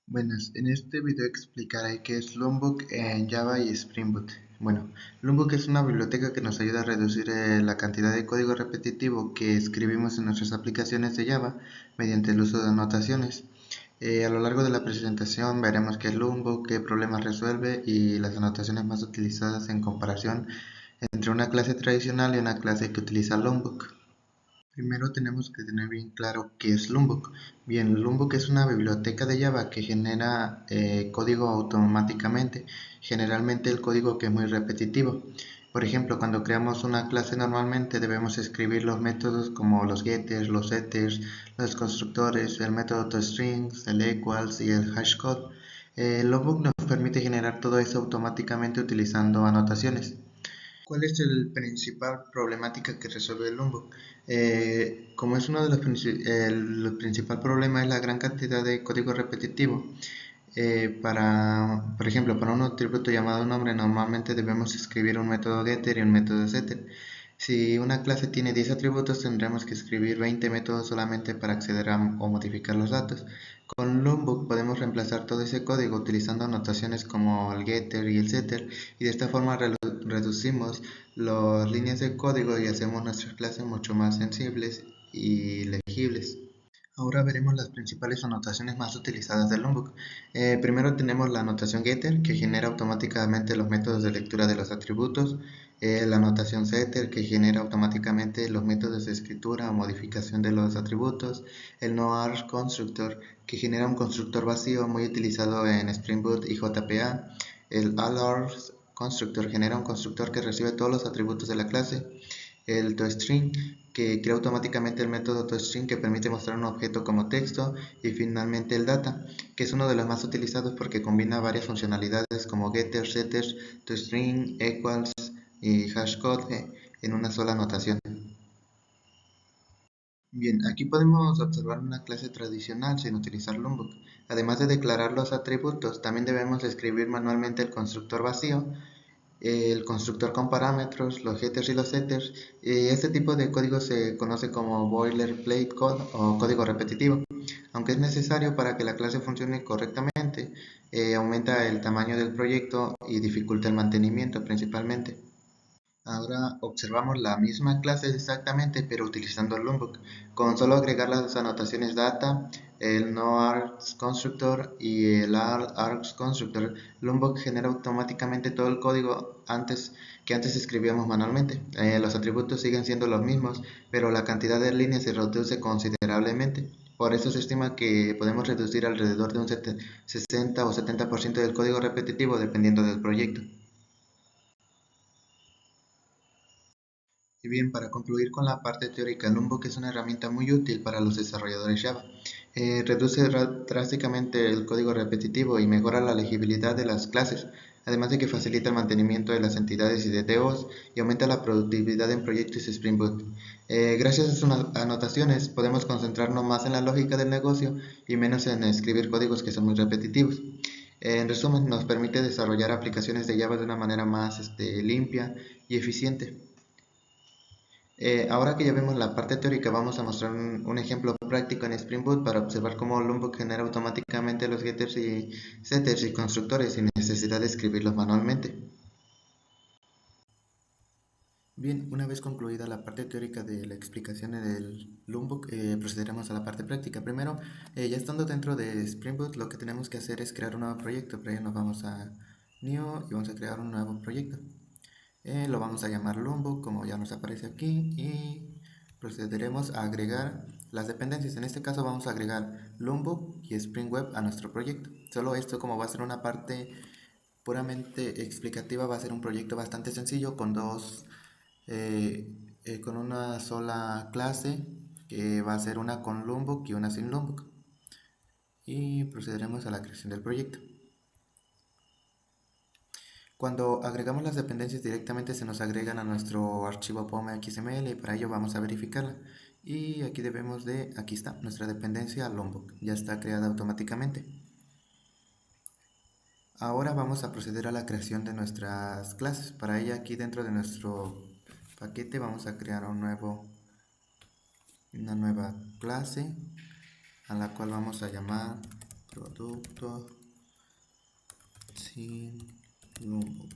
Buenas, en este video explicaré qué es Lombok en Java y Spring Boot. Bueno, Lombok es una biblioteca que nos ayuda a reducir la cantidad de código repetitivo que escribimos en nuestras aplicaciones de Java mediante el uso de anotaciones. A lo largo de la presentación veremos qué es Lombok, qué problemas resuelve y las anotaciones más utilizadas en comparación entre una clase tradicional y una clase que utiliza Lombok. Primero tenemos que tener bien claro qué es Lombok. Bien, Lombok es una biblioteca de Java que genera código automáticamente, generalmente el código que es muy repetitivo. Por ejemplo, cuando creamos una clase normalmente debemos escribir los métodos como los getters, los setters, los constructores, el método toStrings, el equals y el hashcode. Lombok nos permite generar todo eso automáticamente utilizando anotaciones. ¿Cuál es el principal problemática que resuelve el Lombok? Como es uno de los el principal problema es la gran cantidad de código repetitivo. Por ejemplo, para un atributo llamado nombre normalmente debemos escribir un método getter y un método setter. Si una clase tiene 10 atributos tendremos que escribir 20 métodos solamente para acceder a o modificar los datos. Con Lombok podemos reemplazar todo ese código utilizando anotaciones como el getter y el setter y de esta forma reducimos las líneas de código y hacemos nuestras clases mucho más sensibles y legibles. Ahora veremos las principales anotaciones más utilizadas de Lombok. Primero tenemos la anotación getter, que genera automáticamente los métodos de lectura de los atributos. La anotación setter, que genera automáticamente los métodos de escritura o modificación de los atributos. El noArgs constructor, que genera un constructor vacío muy utilizado en Spring Boot y JPA. El alArgs constructor genera un constructor que recibe todos los atributos de la clase. El toString, que crea automáticamente el método toString que permite mostrar un objeto como texto, y finalmente el data, que es uno de los más utilizados porque combina varias funcionalidades como getter, setters, toString, equals y hashcode en una sola anotación. Bien, aquí podemos observar una clase tradicional sin utilizar Lombok. Además de declarar los atributos, también debemos escribir manualmente el constructor vacío, el constructor con parámetros, los getters y los setters. Este tipo de código se conoce como boilerplate code o código repetitivo. Aunque es necesario para que la clase funcione correctamente, aumenta el tamaño del proyecto y dificulta el mantenimiento principalmente. Ahora observamos la misma clase exactamente, pero utilizando Lombok. Con solo agregar las anotaciones data, el noArgs constructor y el args constructor, Lombok genera automáticamente todo el código que antes escribíamos manualmente. Los atributos siguen siendo los mismos, pero la cantidad de líneas se reduce considerablemente. Por eso se estima que podemos reducir alrededor de un 60 o 70% del código repetitivo dependiendo del proyecto. Y bien, para concluir con la parte teórica, Lombok es una herramienta muy útil para los desarrolladores Java. Reduce drásticamente el código repetitivo y mejora la legibilidad de las clases, además de que facilita el mantenimiento de las entidades y de DOs y aumenta la productividad en proyectos Spring Boot. Gracias a sus anotaciones podemos concentrarnos más en la lógica del negocio y menos en escribir códigos que son muy repetitivos. En resumen, nos permite desarrollar aplicaciones de Java de una manera más limpia y eficiente. Ahora que ya vemos la parte teórica, vamos a mostrar un ejemplo práctico en Spring Boot para observar cómo Lombok genera automáticamente los getters y setters y constructores sin necesidad de escribirlos manualmente. Bien, una vez concluida la parte teórica de la explicación del Lombok, procederemos a la parte práctica. Primero, ya estando dentro de Spring Boot, lo que tenemos que hacer es crear un nuevo proyecto. Para ello nos vamos a New y vamos a crear un nuevo proyecto. Lo vamos a llamar Lombok, como ya nos aparece aquí, y procederemos a agregar las dependencias. En este caso vamos a agregar Lombok y Spring Web a nuestro proyecto. Solo esto, como va a ser una parte puramente explicativa, va a ser un proyecto bastante sencillo con una sola clase, que va a ser una con Lombok y una sin Lombok. Y procederemos a la creación del proyecto. Cuando agregamos las dependencias directamente se nos agregan a nuestro archivo POM.xml y para ello vamos a verificarla. Y aquí está, nuestra dependencia Lombok, ya está creada automáticamente. Ahora vamos a proceder a la creación de nuestras clases. Para ello aquí dentro de nuestro paquete vamos a crear una nueva clase a la cual vamos a llamar producto sin lookbook.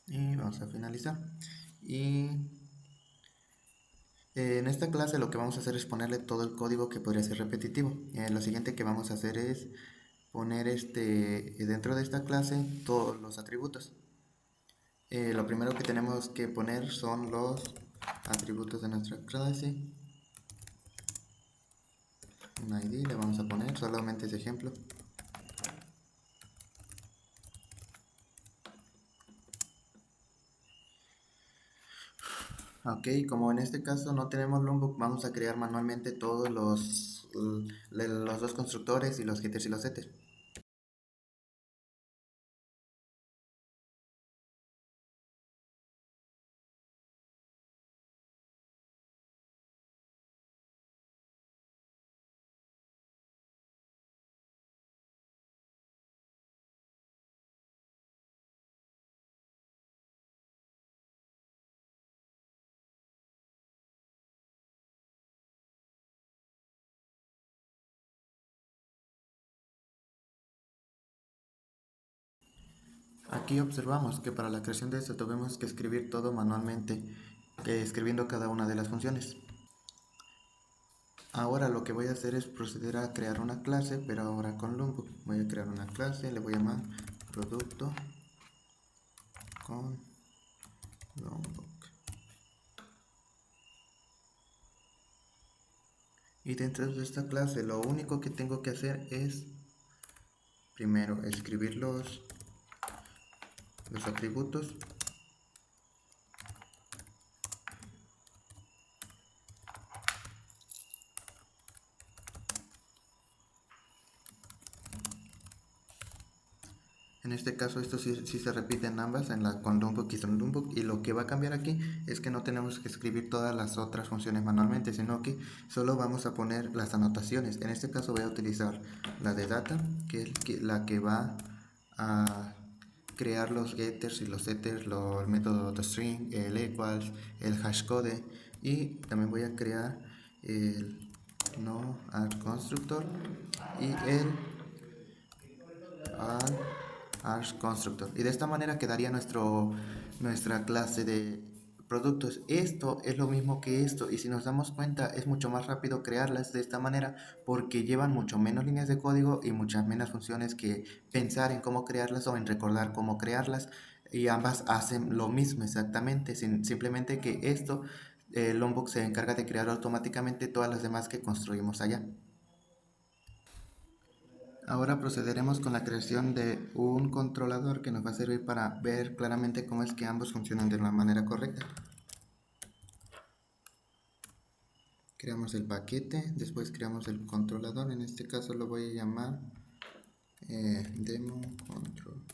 Y vamos a finalizar. Y en esta clase lo que vamos a hacer es ponerle todo el código que podría ser repetitivo. Lo siguiente que vamos a hacer es poner dentro de esta clase todos los atributos. Lo primero que tenemos que poner son los atributos de nuestra clase. Un ID le vamos a poner, solamente ese ejemplo. Ok, como en este caso no tenemos lookbook, vamos a crear manualmente todos los dos constructores y los getters y los setters. Aquí observamos que para la creación de esto tuvimos que escribir todo manualmente, escribiendo cada una de las funciones. Ahora lo que voy a hacer es proceder a crear una clase, pero ahora con lookbook. Voy a crear una clase, le voy a llamar producto con lookbook. Y dentro de esta clase lo único que tengo que hacer es primero escribir los atributos. En este caso esto sí se repite en ambas, con lookbook y sin lookbook, y lo que va a cambiar aquí es que no tenemos que escribir todas las otras funciones manualmente, sino que solo vamos a poner las anotaciones. En este caso voy a utilizar la de data, que es la que va a crear los getters y los setters, el método toString, el equals, el hashcode, y también voy a crear el no add constructor y el add constructor, y de esta manera quedaría nuestra clase de productos. Esto es lo mismo que esto, y si nos damos cuenta es mucho más rápido crearlas de esta manera porque llevan mucho menos líneas de código y muchas menos funciones que pensar en cómo crearlas o en recordar cómo crearlas, y ambas hacen lo mismo exactamente, simplemente que Lombok se encarga de crear automáticamente todas las demás que construimos allá. Ahora procederemos con la creación de un controlador que nos va a servir para ver claramente cómo es que ambos funcionan de la manera correcta. Creamos el paquete, después creamos el controlador, en este caso lo voy a llamar demo controller,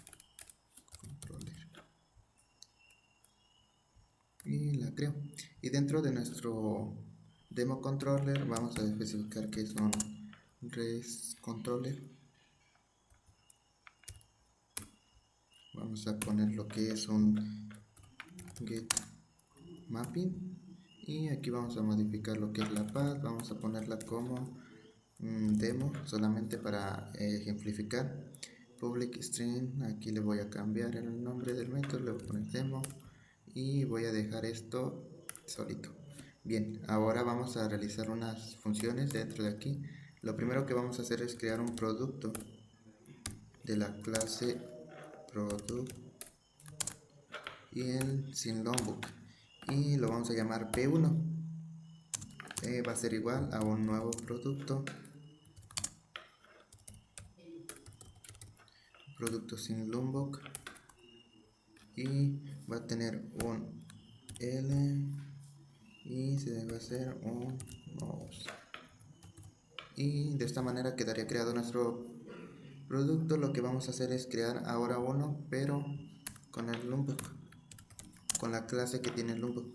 y la creo. Y dentro de nuestro demo controller vamos a especificar que es un res controller. Vamos a poner lo que es un get mapping, y aquí vamos a modificar lo que es la path, vamos a ponerla como demo solamente para ejemplificar. Public string, aquí le voy a cambiar el nombre del método, le voy a poner demo y voy a dejar esto solito. Bien, ahora vamos a realizar unas funciones dentro de aquí. Lo primero que vamos a hacer es crear un producto de la clase product y el sin lookbook, y lo vamos a llamar P1. Va a ser igual a un nuevo producto sin lookbook, y va a tener un L y se debe hacer un mouse, y de esta manera quedaría creado nuestro producto. Lo que vamos a hacer es crear ahora uno, pero con el lookbook, con la clase que tiene el lookbook.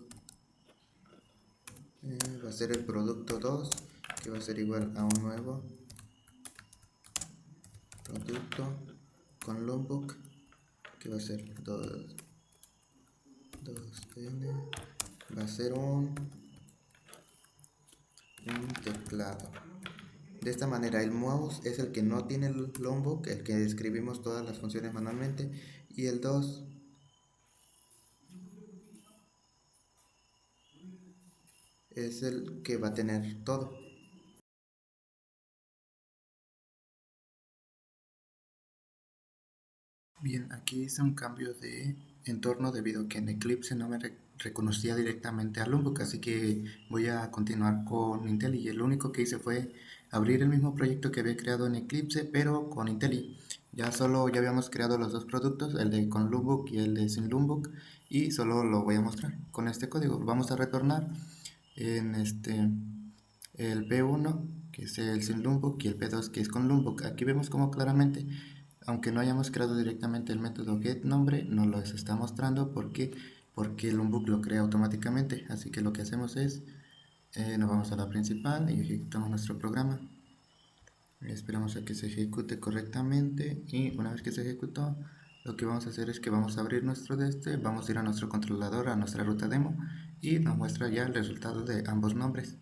Va a ser el producto 2, que va a ser igual a un nuevo producto con lookbook, que va a ser 2N, va a ser un teclado. De esta manera el mouse es el que no tiene el lombok, el que escribimos todas las funciones manualmente, y el 2 es el que va a tener todo. Bien, aquí hice un cambio de entorno debido a que en Eclipse no me reconocía directamente a Lombok, así que voy a continuar con IntelliJ, y lo único que hice fue abrir el mismo proyecto que había creado en Eclipse, pero con IntelliJ. Ya habíamos creado los dos productos, el de con Lombok y el de sin Lombok, y solo lo voy a mostrar con este código. Vamos a retornar en el P1, que es el sin Lombok, y el P2, que es con Lombok. Aquí vemos como claramente, aunque no hayamos creado directamente el método getNombre, nos lo está mostrando porque el Lombok lo crea automáticamente. Así que lo que hacemos es, nos vamos a la principal y ejecutamos nuestro programa. Esperamos a que se ejecute correctamente, y una vez que se ejecutó, lo que vamos a hacer es que vamos a abrir vamos a ir a nuestro controlador, a nuestra ruta demo, y nos muestra ya el resultado de ambos nombres.